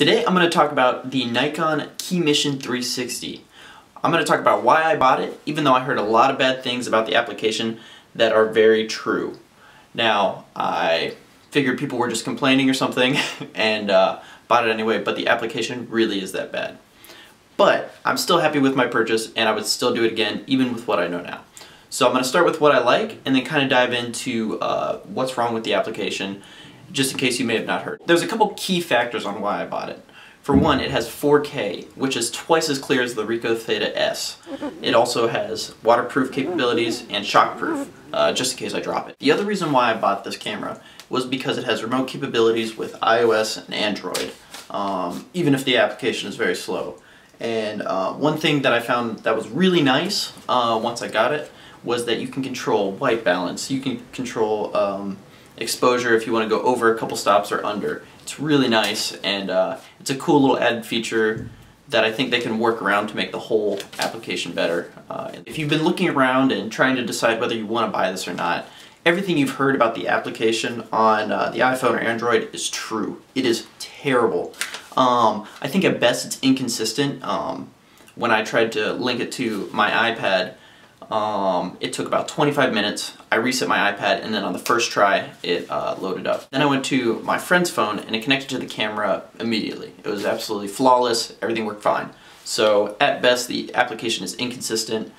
Today I'm going to talk about the Nikon KeyMission 360. I'm going to talk about why I bought it, even though I heard a lot of bad things about the application that are very true. Now, I figured people were just complaining or something and bought it anyway, but the application really is that bad. But I'm still happy with my purchase and I would still do it again, even with what I know now. So I'm going to start with what I like and then kind of dive into what's wrong with the application, just in case you may have not heard. There's a couple key factors on why I bought it. For one, it has 4K, which is twice as clear as the Ricoh Theta S. It also has waterproof capabilities and shockproof, just in case I drop it. The other reason why I bought this camera was because it has remote capabilities with iOS and Android, even if the application is very slow. And one thing that I found that was really nice once I got it was that you can control white balance, you can control exposure if you want to go over a couple stops or under. It's really nice, and it's a cool little added feature that I think they can work around to make the whole application better. If you've been looking around and trying to decide whether you want to buy this or not, everything you've heard about the application on the iPhone or Android is true. It is terrible. I think at best it's inconsistent. When I tried to link it to my iPad, it took about 25 minutes. I reset my iPad and then on the first try it loaded up. Then I went to my friend's phone and it connected to the camera immediately. It was absolutely flawless, everything worked fine. So at best the application is inconsistent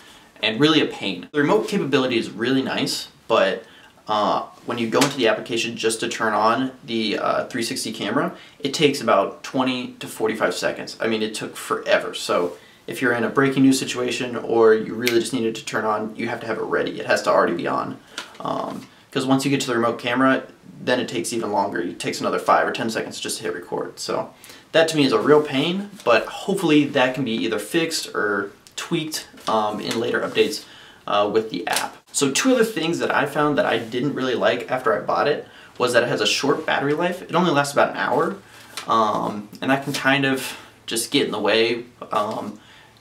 and really a pain. The remote capability is really nice, but when you go into the application just to turn on the 360 camera, it takes about 20 to 45 seconds. I mean, it took forever. So if you're in a breaking news situation or you really just need it to turn on, you have to have it ready. It has to already be on. Because once you get to the remote camera, then it takes even longer. It takes another 5 or 10 seconds just to hit record. So that to me is a real pain, but hopefully that can be either fixed or tweaked in later updates with the app. So two other things that I found that I didn't really like after I bought it was that it has a short battery life. It only lasts about an hour, and that can kind of just get in the way.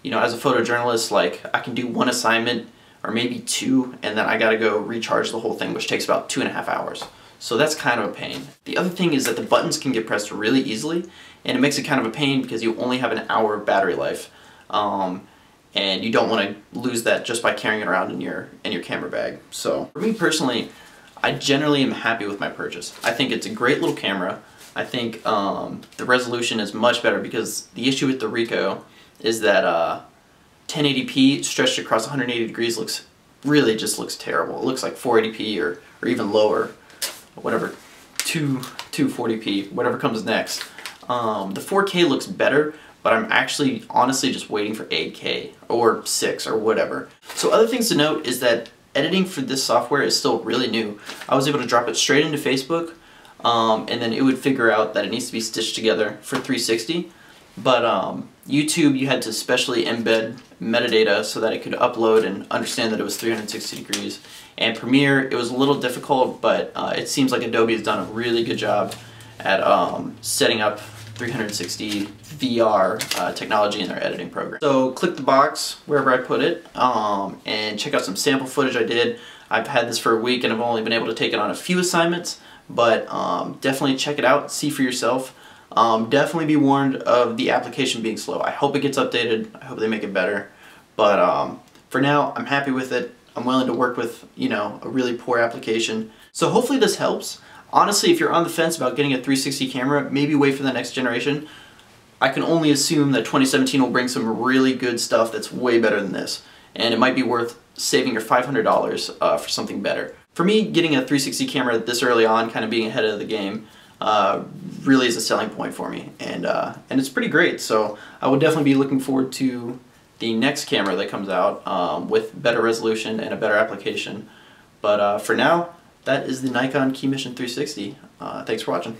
You know, as a photojournalist, like, I can do one assignment or maybe two, and then I gotta go recharge the whole thing, which takes about 2.5 hours. So that's kind of a pain. The other thing is that the buttons can get pressed really easily, and it makes it kind of a pain because you only have an hour of battery life. And you don't want to lose that just by carrying it around in your camera bag. So for me personally, I generally am happy with my purchase. I think it's a great little camera. I think the resolution is much better because the issue with the Ricoh is that 1080p stretched across 180 degrees looks just terrible. It looks like 480p or even lower, whatever, 240p, whatever comes next. The 4K looks better, but I'm actually honestly just waiting for 8K or 6 or whatever. So other things to note is that editing for this software is still really new. I was able to drop it straight into Facebook, and then it would figure out that it needs to be stitched together for 360. But YouTube, you had to specially embed metadata so that it could upload and understand that it was 360 degrees. And Premiere, it was a little difficult, but it seems like Adobe has done a really good job at setting up 360 VR technology in their editing program. So click the box wherever I put it and check out some sample footage I did. I've had this for a week and I've only been able to take it on a few assignments, but definitely check it out, see for yourself. Definitely be warned of the application being slow. I hope it gets updated. I hope they make it better. But for now, I'm happy with it. I'm willing to work with, you know, a really poor application. So hopefully this helps. Honestly, if you're on the fence about getting a 360 camera, maybe wait for the next generation. I can only assume that 2017 will bring some really good stuff that's way better than this. And it might be worth saving your $500 for something better. For me, getting a 360 camera this early on, kind of being ahead of the game, really is a selling point for me, and it's pretty great. So I would definitely be looking forward to the next camera that comes out with better resolution and a better application. But for now, that is the Nikon KeyMission 360. Thanks for watching.